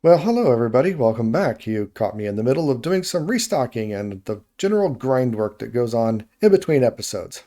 Well, hello everybody, welcome back. You caught me in the middle of doing some restocking and the general grind work that goes on in between episodes.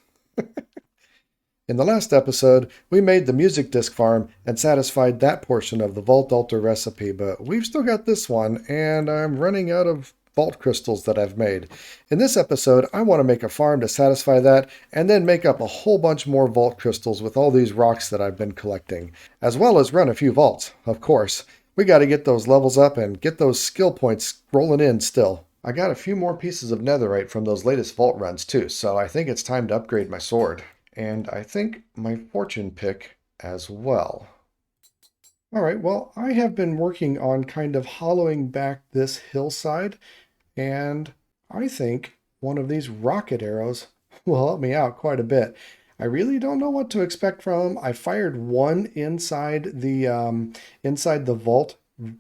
In the last episode, we made the music disc farm and satisfied that portion of the vault altar recipe, but we've still got this one, and I'm running out of vault crystals that I've made. In this episode, I want to make a farm to satisfy that, and then make up a whole bunch more vault crystals with all these rocks that I've been collecting, as well as run a few vaults, of course. We got to get those levels up and get those skill points rolling in still. I got a few more pieces of netherite from those latest vault runs too, so I think it's time to upgrade my sword. And I think my fortune pick as well. Alright, well, I have been working on kind of hollowing back this hillside, and I think one of these rocket arrows will help me out quite a bit. I really don't know what to expect from them. I fired one inside the vault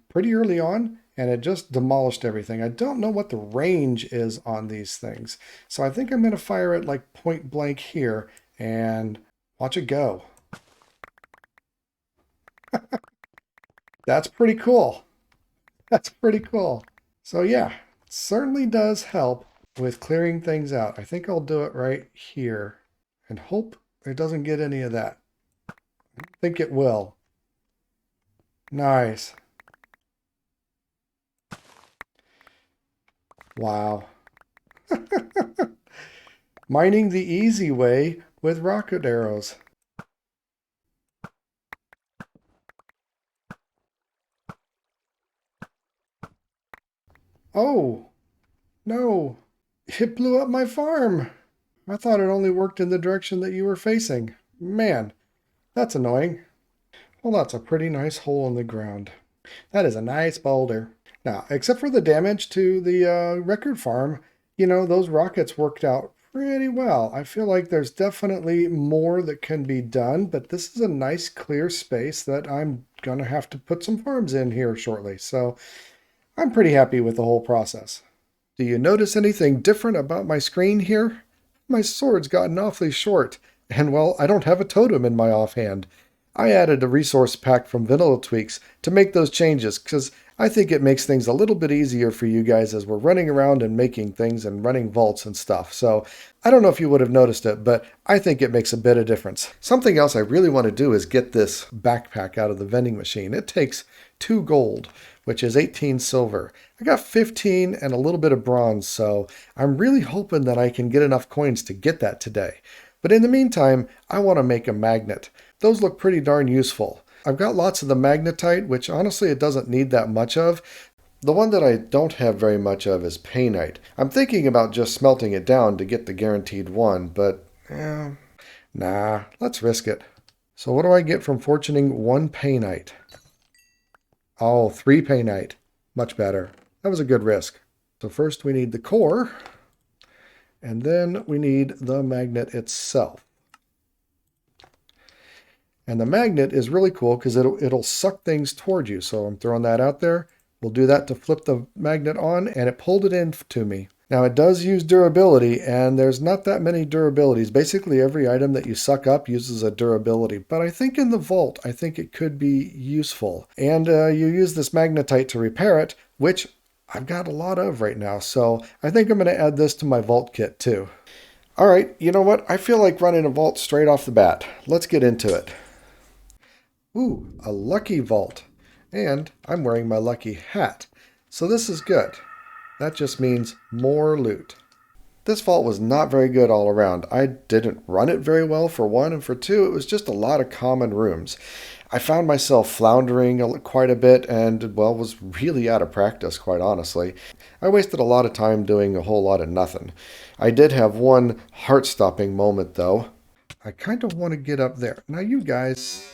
pretty early on, and it just demolished everything. I don't know what the range is on these things, so I think I'm going to fire it like point blank here and watch it go. That's pretty cool. That's pretty cool. So yeah, it certainly does help with clearing things out. I think I'll do it right here and hope it doesn't get any of that. I think it will. Nice. Wow. Mining the easy way with rocket arrows. Oh, no. It blew up my farm. I thought it only worked in the direction that you were facing. Man, that's annoying. Well, that's a pretty nice hole in the ground. That is a nice boulder. Now, except for the damage to the record farm, those rockets worked out pretty well. I feel like there's definitely more that can be done, but this is a nice clear space that I'm going to have to put some farms in here shortly. So I'm pretty happy with the whole process. Do you notice anything different about my screen here? My sword's gotten awfully short, and well, I don't have a totem in my offhand. I added a resource pack from Vanilla Tweaks to make those changes because I think it makes things a little bit easier for you guys as we're running around and making things and running vaults and stuff. So I don't know if you would have noticed it, but I think it makes a bit of difference. Something else I really want to do is get this backpack out of the vending machine. It takes 2 gold, which is 18 silver. I got 15 and a little bit of bronze, so I'm really hoping that I can get enough coins to get that today. But in the meantime, I want to make a magnet. Those look pretty darn useful. I've got lots of the magnetite, which honestly it doesn't need that much of. The one that I don't have very much of is painite. I'm thinking about just smelting it down to get the guaranteed one, but nah, let's risk it. So what do I get from fortuning 1 painite? Oh, 3 painite. Much better. That was a good risk. So first we need the core, and then we need the magnet itself. And the magnet is really cool because it'll suck things toward you. So I'm throwing that out there. We'll do that to flip the magnet on, and it pulled it in to me. Now it does use durability, and there's not that many durabilities. Basically every item that you suck up uses a durability. But I think in the vault, I think it could be useful. And you use this magnetite to repair it, which I've got a lot of right now. So I think I'm going to add this to my vault kit too. All right, you know what? I feel like running a vault straight off the bat. Let's get into it. Ooh, a lucky vault. And I'm wearing my lucky hat. So this is good. That just means more loot. This vault was not very good all around. I didn't run it very well for one, and for two, it was just a lot of common rooms. I found myself floundering quite a bit and, well, was really out of practice, quite honestly. I wasted a lot of time doing a whole lot of nothing. I did have one heart-stopping moment, though. I kind of want to get up there. Now, you guys...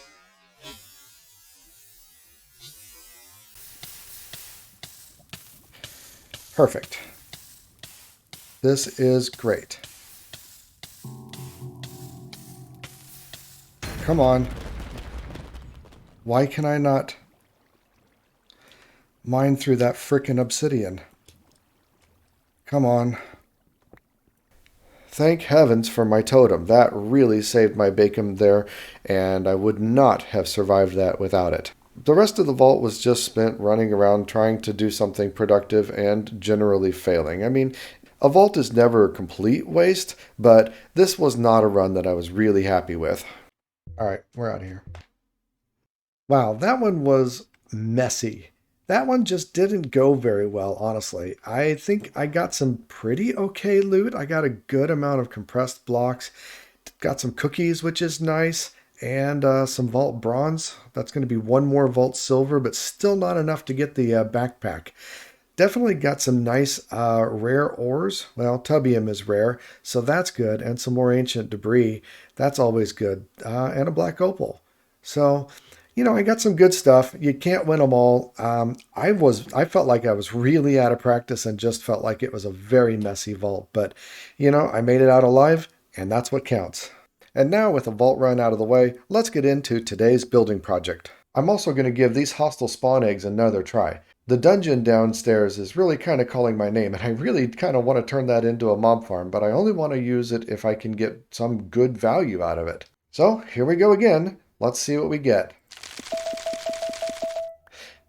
Perfect. This is great. Come on. Why can I not mine through that frickin' obsidian? Come on. Thank heavens for my totem. That really saved my bacon there, and I would not have survived that without it. The rest of the vault was just spent running around trying to do something productive and generally failing. I mean, a vault is never a complete waste, but this was not a run that I was really happy with. All right, we're out of here. Wow, that one was messy. That one just didn't go very well, honestly. I think I got some pretty okay loot. I got a good amount of compressed blocks, got some cookies, which is nice, and some vault bronze. That's going to be one more vault silver, but still not enough to get the backpack. Definitely got some nice rare ores. Well, tubium is rare, so that's good, and some more ancient debris. That's always good, and a black opal. So, I got some good stuff. You can't win them all. I felt like I was really out of practice and just felt like it was a very messy vault. But, I made it out alive, and that's what counts. And now, with the vault run out of the way, let's get into today's building project. I'm also going to give these hostile spawn eggs another try. The dungeon downstairs is really kind of calling my name, and I really kind of want to turn that into a mob farm, but I only want to use it if I can get some good value out of it. So, here we go again. Let's see what we get.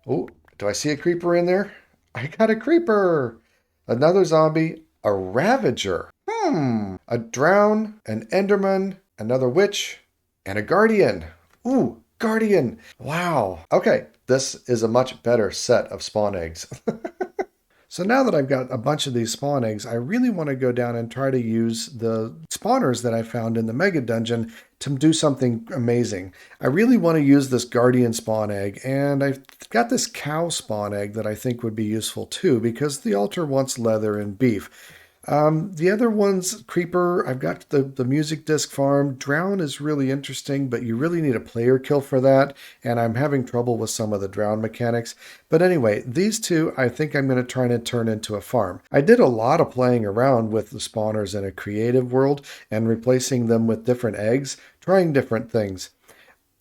Oh, do I see a creeper in there? I got a creeper! Another zombie, a ravager. A drown, an enderman, another witch, and a guardian. Ooh, guardian. Wow. Okay, this is a much better set of spawn eggs. So now that I've got a bunch of these spawn eggs, I really want to go down and try to use the spawners that I found in the mega dungeon to do something amazing. I really want to use this guardian spawn egg, and I've got this cow spawn egg that I think would be useful too, because the altar wants leather and beef. The other one's creeper. I've got the music disc farm. Drown is really interesting, but you really need a player kill for that, and I'm having trouble with some of the drown mechanics. But anyway, these two I think I'm going to try and turn into a farm. I did a lot of playing around with the spawners in a creative world and replacing them with different eggs, trying different things.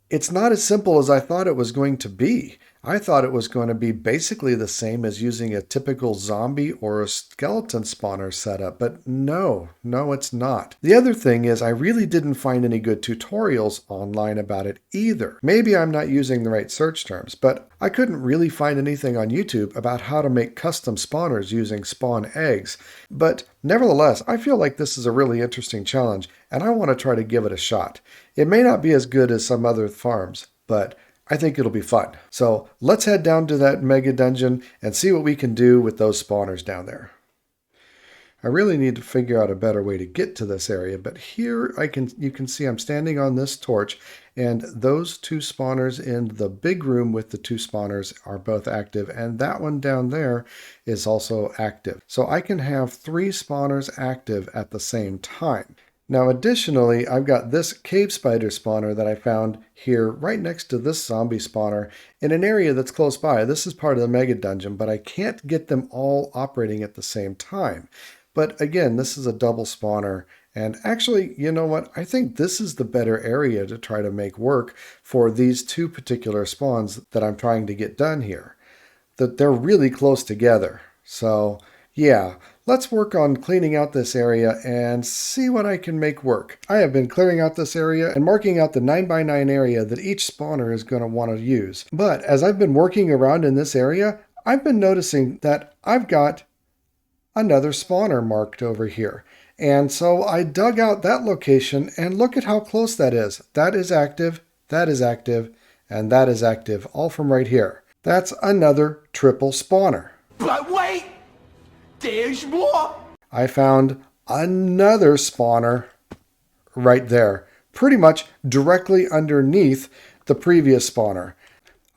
It's not as simple as I thought it was going to be. I thought it was going to be basically the same as using a typical zombie or a skeleton spawner setup, but no, it's not. The other thing is I really didn't find any good tutorials online about it either. Maybe I'm not using the right search terms, but I couldn't really find anything on YouTube about how to make custom spawners using spawn eggs. But nevertheless, I feel like this is a really interesting challenge, and I want to try to give it a shot. It may not be as good as some other farms, but I think it'll be fun. So let's head down to that mega dungeon and see what we can do with those spawners down there. I really need to figure out a better way to get to this area, but here you can see I'm standing on this torch, and those two spawners in the big room with the two spawners are both active, and that one down there is also active. So I can have 3 spawners active at the same time. Now additionally, I've got this cave spider spawner that I found here right next to this zombie spawner in an area that's close by. This is part of the mega dungeon, but I can't get them all operating at the same time. But again, this is a double spawner, and actually, you know what? I think this is the better area to try to make work for these 2 particular spawns that I'm trying to get done here. That they're really close together. So yeah, let's work on cleaning out this area and see what I can make work. I have been clearing out this area and marking out the 9x9 area that each spawner is going to want to use. But as I've been working around in this area, I've been noticing that I've got another spawner marked over here. And so I dug out that location, and look at how close that is. That is active, that is active, and that is active, all from right here. That's another triple spawner. But wait! There's more! I found another spawner right there, pretty much directly underneath the previous spawner.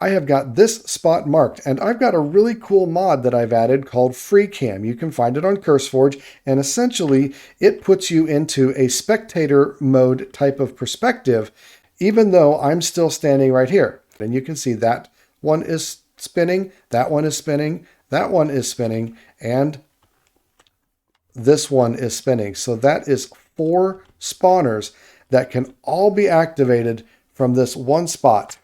I have got this spot marked, and I've got a really cool mod that I've added called FreeCam. You can find it on CurseForge, and essentially it puts you into a spectator mode type of perspective, even though I'm still standing right here. And you can see that one is spinning, that one is spinning, that one is spinning, and this one is spinning. So that is 4 spawners that can all be activated from this one spot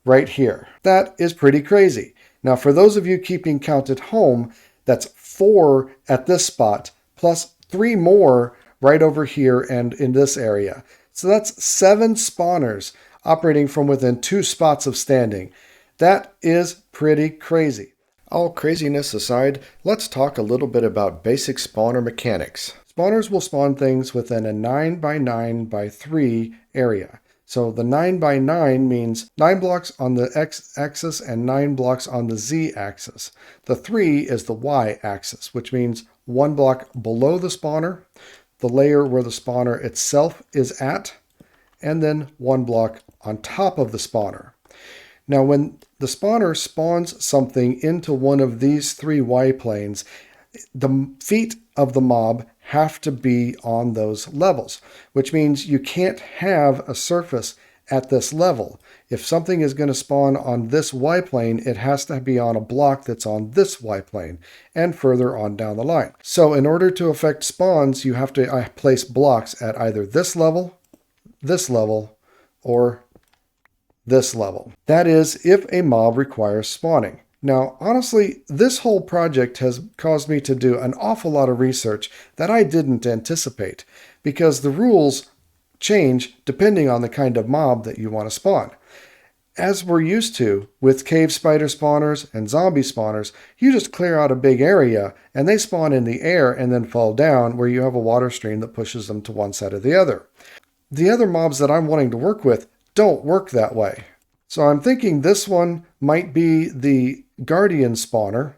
right here. That is pretty crazy. Now, for those of you keeping count at home, that's 4 at this spot, plus 3 more right over here and in this area. So that's 7 spawners operating from within 2 spots of standing. That is pretty crazy. All craziness aside, let's talk a little bit about basic spawner mechanics. Spawners will spawn things within a 9 by 9 by 3 area. So the 9 by 9 means 9 blocks on the x-axis and 9 blocks on the z-axis. The 3 is the y-axis, which means 1 block below the spawner, the layer where the spawner itself is at, and then 1 block on top of the spawner. Now, when the spawner spawns something into one of these 3 y-planes, the feet of the mob have to be on those levels, which means you can't have a surface at this level. If something is going to spawn on this y-plane, it has to be on a block that's on this y-plane and further on down the line. So in order to affect spawns, you have to place blocks at either this level, or this level. That is, if a mob requires spawning. Now, honestly, this whole project has caused me to do an awful lot of research that I didn't anticipate, because the rules change depending on the kind of mob that you want to spawn. As we're used to with cave spider spawners and zombie spawners, you just clear out a big area and they spawn in the air and then fall down where you have a water stream that pushes them to one side or the other. The other mobs that I'm wanting to work with don't work that way. So I'm thinking this one might be the Guardian spawner,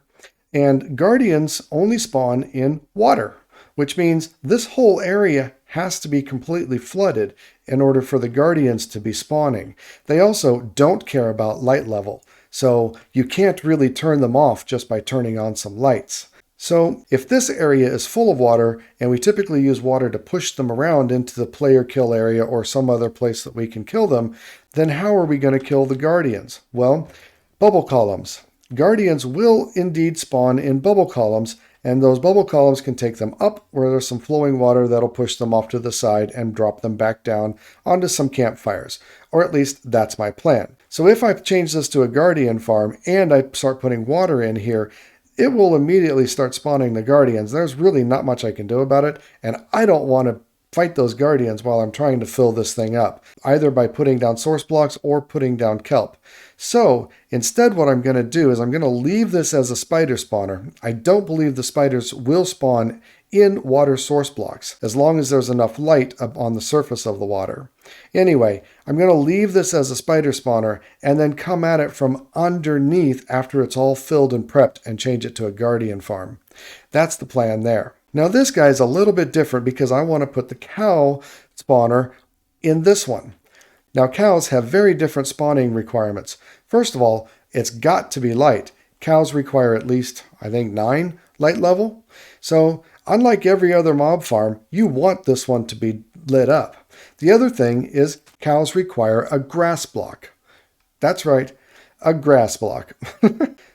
and Guardians only spawn in water, which means this whole area has to be completely flooded in order for the Guardians to be spawning. They also don't care about light level, so you can't really turn them off just by turning on some lights. So if this area is full of water, and we typically use water to push them around into the player kill area or some other place that we can kill them, then how are we going to kill the Guardians? Well, bubble columns. Guardians will indeed spawn in bubble columns, and those bubble columns can take them up where there's some flowing water that'll push them off to the side and drop them back down onto some campfires. Or at least that's my plan. So if I change this to a Guardian farm and I start putting water in here, it will immediately start spawning the Guardians. There's really not much I can do about it, and I don't want to fight those Guardians while I'm trying to fill this thing up, either by putting down source blocks or putting down kelp. So instead what I'm going to do is I'm going to leave this as a spider spawner. I don't believe the spiders will spawn in water source blocks, as long as there's enough light up on the surface of the water. Anyway, I'm going to leave this as a spider spawner and then come at it from underneath after it's all filled and prepped and change it to a Guardian farm. That's the plan there. Now this guy's a little bit different because I want to put the cow spawner in this one. Now cows have very different spawning requirements. First of all, it's got to be light. Cows require at least, I think, 9 light level. So unlike every other mob farm, you want this one to be lit up. The other thing is cows require a grass block. That's right, a grass block.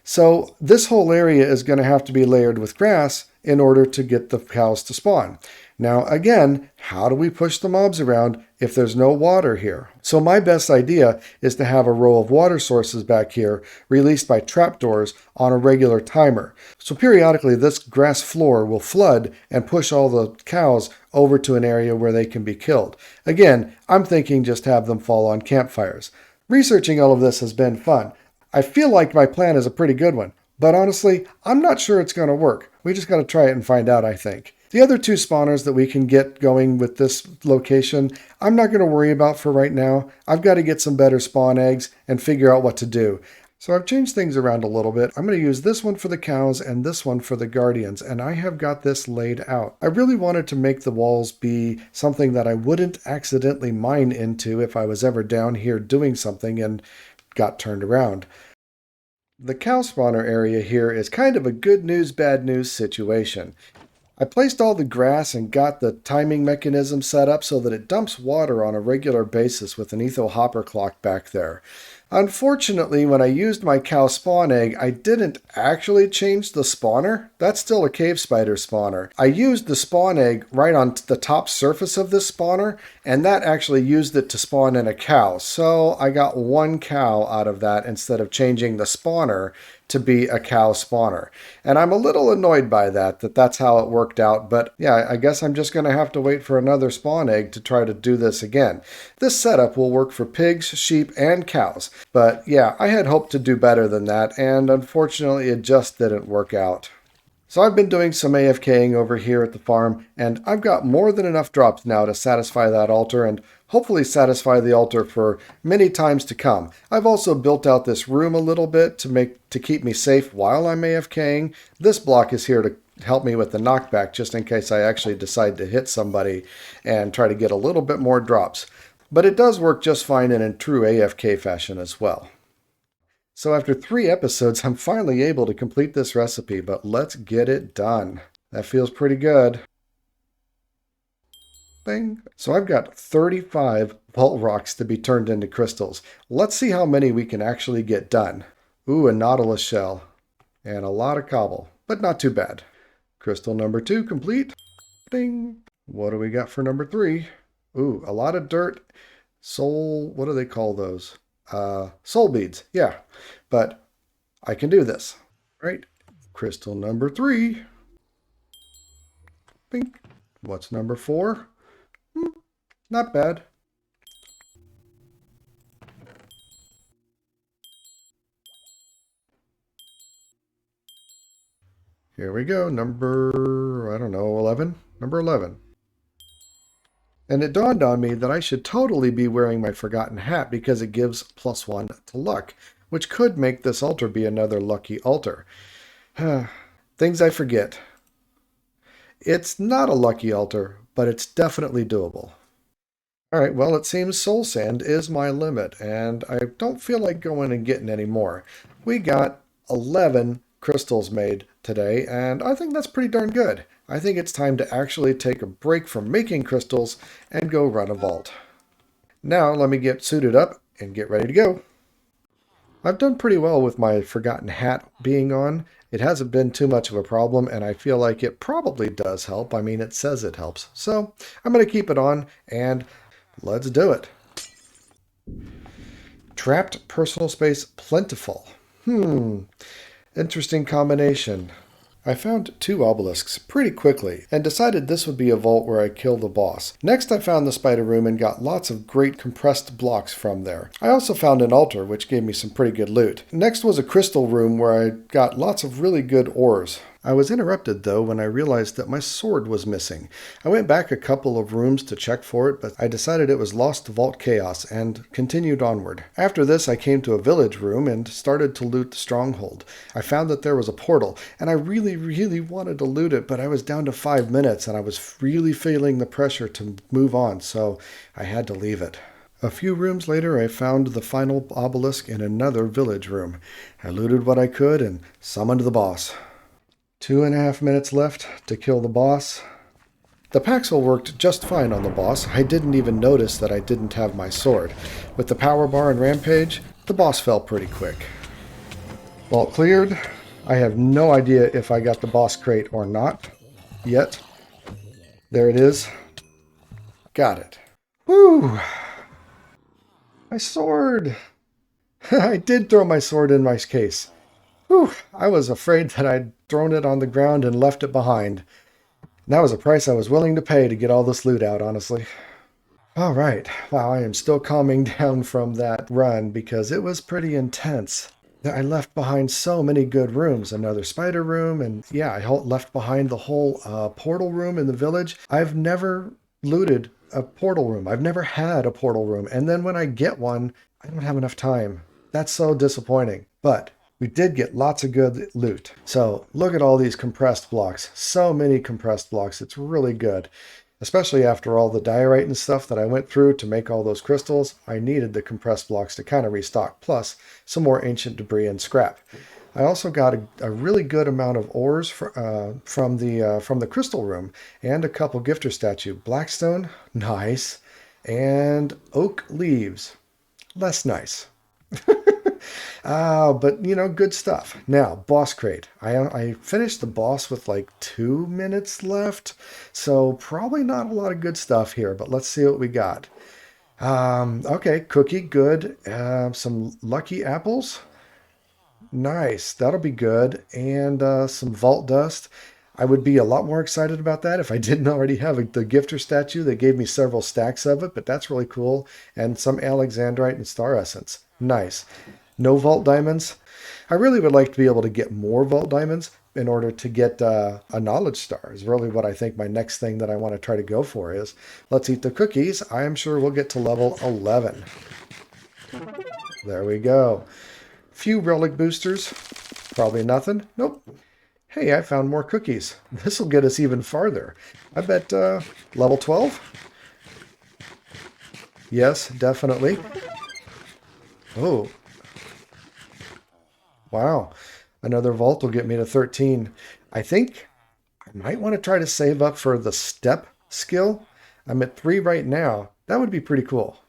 So this whole area is going to have to be layered with grass in order to get the cows to spawn. Now again, how do we push the mobs around if there's no water here? So my best idea is to have a row of water sources back here released by trapdoors on a regular timer. So periodically this grass floor will flood and push all the cows over to an area where they can be killed. Again, I'm thinking just have them fall on campfires. Researching all of this has been fun. I feel like my plan is a pretty good one, but honestly, I'm not sure it's going to work. We just got to try it and find out, I think. The other 2 spawners that we can get going with this location, I'm not going to worry about for right now. I've got to get some better spawn eggs and figure out what to do. So I've changed things around a little bit. I'm going to use this one for the cows and this one for the Guardians, and I have got this laid out. I really wanted to make the walls be something that I wouldn't accidentally mine into if I was ever down here doing something and got turned around. The cow spawner area here is kind of a good news, bad news situation. I placed all the grass and got the timing mechanism set up so that it dumps water on a regular basis with an etho hopper clock back there. Unfortunately, when I used my cow spawn egg, I didn't actually change the spawner. That's still a cave spider spawner. I used the spawn egg right on the top surface of this spawner, and that actually used it to spawn in a cow. So I got 1 cow out of that instead of changing the spawner to be a cow spawner. And I'm a little annoyed by that's how it worked out. But yeah, I guess I'm just going to have to wait for another spawn egg to try to do this again. This setup will work for pigs, sheep, and cows. But yeah, I had hoped to do better than that, and unfortunately it just didn't work out. So I've been doing some AFKing over here at the farm, and I've got more than enough drops now to satisfy that altar and hopefully satisfy the altar for many times to come. I've also built out this room a little bit to keep me safe while I'm AFKing. This block is here to help me with the knockback just in case I actually decide to hit somebody and try to get a little bit more drops. But it does work just fine and in true AFK fashion as well. So after 3 episodes, I'm finally able to complete this recipe, but let's get it done. That feels pretty good. Bing. So I've got 35 vault rocks to be turned into crystals. Let's see how many we can actually get done. Ooh, a nautilus shell. And a lot of cobble, but not too bad. Crystal number 2 complete. Ding. What do we got for number 3? Ooh, a lot of dirt. Soul, what do they call those? Soul beads, yeah, but I can do this. Right, crystal number 3. Bink. What's number 4? Not bad. Here we go, number, I don't know, 11? Number 11. And it dawned on me that I should totally be wearing my forgotten hat because it gives +1 to luck, which could make this altar be another lucky altar. Things I forget. It's not a lucky altar, but it's definitely doable. Alright, well it seems soul sand is my limit, and I don't feel like going and getting any more. We got 11 crystals made today, and I think that's pretty darn good. I think it's time to actually take a break from making crystals and go run a vault. Now let me get suited up and get ready to go. I've done pretty well with my forgotten hat being on. It hasn't been too much of a problem, and I feel like it probably does help. I mean, it says it helps. So I'm going to keep it on, and let's do it. Trapped personal space plentiful. Interesting combination. I found 2 obelisks pretty quickly and decided this would be a vault where I kill the boss. Next I found the spider room and got lots of great compressed blocks from there. I also found an altar which gave me some pretty good loot. Next was a crystal room where I got lots of really good ores. I was interrupted though when I realized that my sword was missing. I went back a couple of rooms to check for it, but I decided it was lost to Vault Chaos and continued onward. After this I came to a village room and started to loot the stronghold. I found that there was a portal and I really wanted to loot it, but I was down to 5 minutes and I was really feeling the pressure to move on, so I had to leave it. A few rooms later I found the final obelisk in another village room. I looted what I could and summoned the boss. 2.5 minutes left to kill the boss. The Paxel worked just fine on the boss. I didn't even notice that I didn't have my sword. With the power bar and rampage, the boss fell pretty quick. Vault cleared. I have no idea if I got the boss crate or not yet. There it is. Got it. Woo! My sword! I did throw my sword in my case. Whew, I was afraid that I'd thrown it on the ground and left it behind. And that was a price I was willing to pay to get all this loot out, honestly. All right. Wow, I am still calming down from that run because it was pretty intense. I left behind so many good rooms. Another spider room, and yeah, I left behind the whole portal room in the village. I've never looted a portal room. I've never had a portal room. And then when I get one, I don't have enough time. That's so disappointing. But we did get lots of good loot. So look at all these compressed blocks. So many compressed blocks. It's really good. Especially after all the diorite and stuff that I went through to make all those crystals, I needed the compressed blocks to kind of restock, plus some more ancient debris and scrap. I also got a really good amount of ores from the crystal room and a couple gifter statue. Blackstone, nice, and oak leaves, less nice. But you know, good stuff. Now, boss crate. I finished the boss with like 2 minutes left, so probably not a lot of good stuff here, but let's see what we got. Okay, cookie, good. Some lucky apples. Nice. That'll be good. And some vault dust. I would be a lot more excited about that if I didn't already have the gifter statue. They gave me several stacks of it, but that's really cool. And some Alexandrite and star essence. Nice. No vault diamonds. I really would like to be able to get more vault diamonds in order to get a knowledge star is really what I think my next thing that I want to try to go for is. Let's eat the cookies. I am sure we'll get to level 11. There we go. Few relic boosters. Probably nothing. Nope. Hey, I found more cookies. This will get us even farther. I bet level 12? Yes, definitely. Oh, wow. Another vault will get me to 13. I think I might want to try to save up for the step skill. I'm at 3 right now. That would be pretty cool.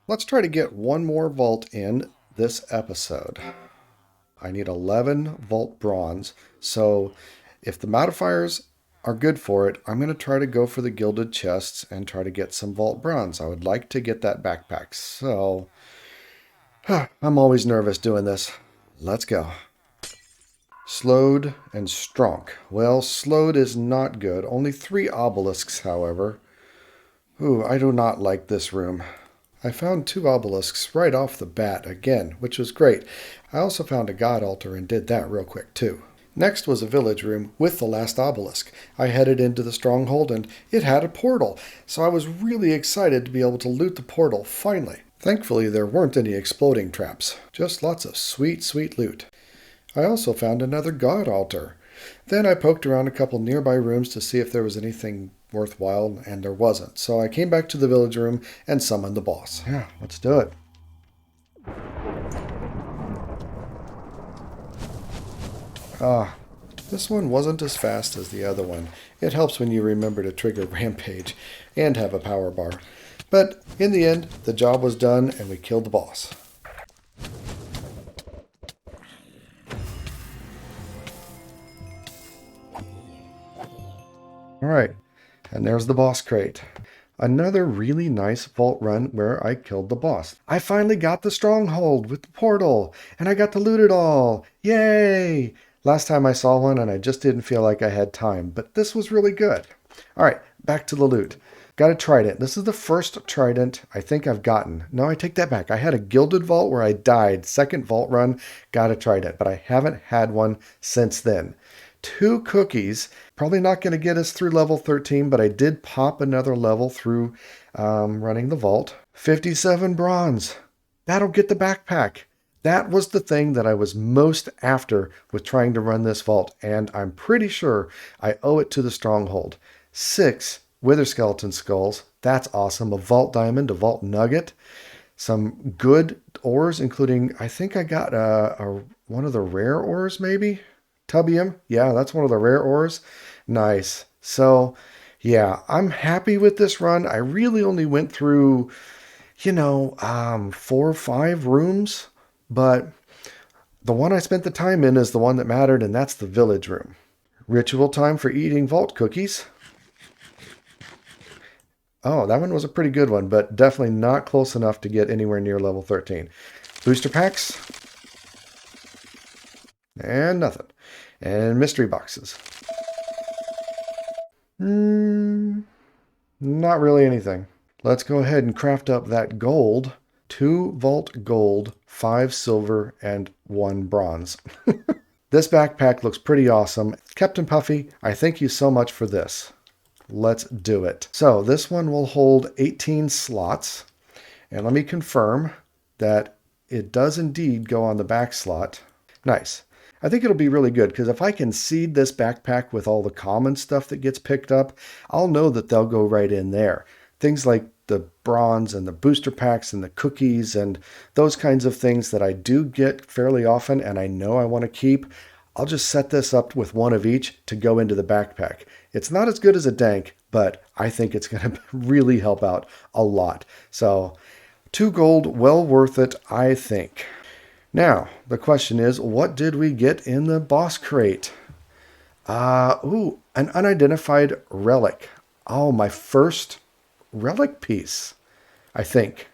Let's try to get one more vault in this episode. I need 11 vault bronze. So if the modifiers are good for it, I'm going to try to go for the gilded chests and try to get some vault bronze. I would like to get that backpack. So I'm always nervous doing this. Let's go. Slowed and strong. Well, slowed is not good. Only 3 obelisks, however. Ooh, I do not like this room. I found 2 obelisks right off the bat again, which was great. I also found a god altar and did that real quick too. Next was a village room with the last obelisk. I headed into the stronghold and it had a portal, so I was really excited to be able to loot the portal finally. Thankfully, there weren't any exploding traps, just lots of sweet, sweet loot. I also found another god altar. Then I poked around a couple nearby rooms to see if there was anything worthwhile, and there wasn't. So I came back to the village room and summoned the boss. Yeah, let's do it. This one wasn't as fast as the other one. It helps when you remember to trigger Rampage and have a power bar. But in the end, the job was done and we killed the boss. Alright, and there's the boss crate. Another really nice vault run where I killed the boss. I finally got the stronghold with the portal, and I got to loot it all. Yay! Last time I saw one and I just didn't feel like I had time, but this was really good. Alright, back to the loot. Got a trident. This is the first trident I think I've gotten. No, I take that back. I had a gilded vault where I died. Second vault run, got a trident, but I haven't had one since then. 2 cookies. Probably not going to get us through level 13, but I did pop another level through running the vault. 57 bronze. That'll get the backpack. That was the thing that I was most after with trying to run this vault, and I'm pretty sure I owe it to the stronghold. 6 wither skeleton skulls. That's awesome. A vault diamond, a vault nugget. Some good ores, including, I think I got one of the rare ores, maybe? Tubium. Yeah, that's one of the rare ores. Nice. So, yeah, I'm happy with this run. I really only went through, 4 or 5 rooms, but the one I spent the time in is the one that mattered, and that's the village room. Ritual time for eating vault cookies. Oh, that one was a pretty good one, but definitely not close enough to get anywhere near level 13. Booster packs. And nothing. And mystery boxes. Not really anything. Let's go ahead and craft up that gold. 2 vault gold, 5 silver, and 1 bronze. This backpack looks pretty awesome. Captain Puffy, I thank you so much for this. Let's do it. So this one will hold 18 slots. And let me confirm that it does indeed go on the back slot. Nice. I think it'll be really good because if I can seed this backpack with all the common stuff that gets picked up, I'll know that they'll go right in there. Things like the bronze and the booster packs and the cookies and those kinds of things that I do get fairly often and I know I want to keep, I'll just set this up with one of each to go into the backpack. It's not as good as a dank, but I think it's going to really help out a lot. So 2 gold, well worth it, I think. Now, the question is, what did we get in the boss crate? An unidentified relic. Oh, my first relic piece, I think.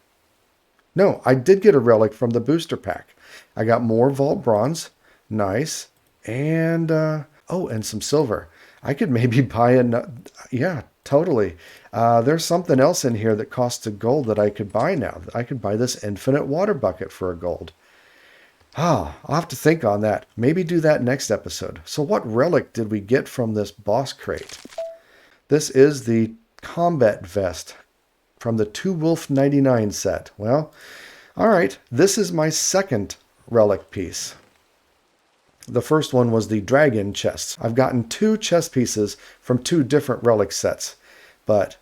No, I did get a relic from the booster pack. I got more vault bronze. Nice. And, oh, and some silver. I could maybe buy yeah, totally. There's something else in here that costs a gold that I could buy now. I could buy this infinite water bucket for a gold. Ah, I'll have to think on that. Maybe do that next episode. So what relic did we get from this boss crate? This is the combat vest from the Two Wolf 99 set. Well, all right, this is my second relic piece. The first one was the dragon chest. I've gotten 2 chest pieces from 2 different relic sets. But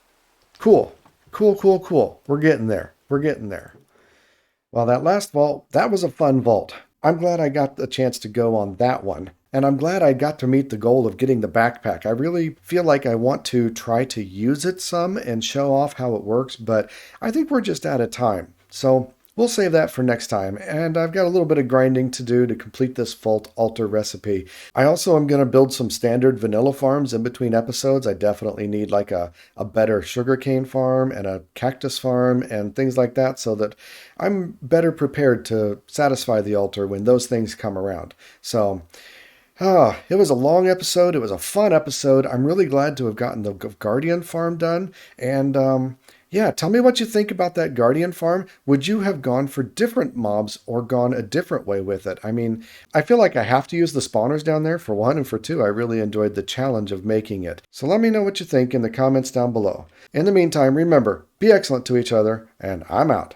cool, cool, cool, cool. We're getting there. We're getting there. Well, that last vault, that was a fun vault. I'm glad I got the chance to go on that one. And I'm glad I got to meet the goal of getting the backpack. I really feel like I want to try to use it some and show off how it works, but I think we're just out of time. So we'll save that for next time. And I've got a little bit of grinding to do to complete this vault altar recipe. I also am going to build some standard vanilla farms in between episodes. I definitely need like a better sugarcane farm and a cactus farm and things like that so that I'm better prepared to satisfy the altar when those things come around. So it was a long episode. It was a fun episode. I'm really glad to have gotten the Guardian farm done. And yeah, tell me what you think about that Guardian farm. Would you have gone for different mobs or gone a different way with it? I mean, I feel like I have to use the spawners down there for one, and for two, I really enjoyed the challenge of making it. So let me know what you think in the comments down below. In the meantime, remember, be excellent to each other, and I'm out.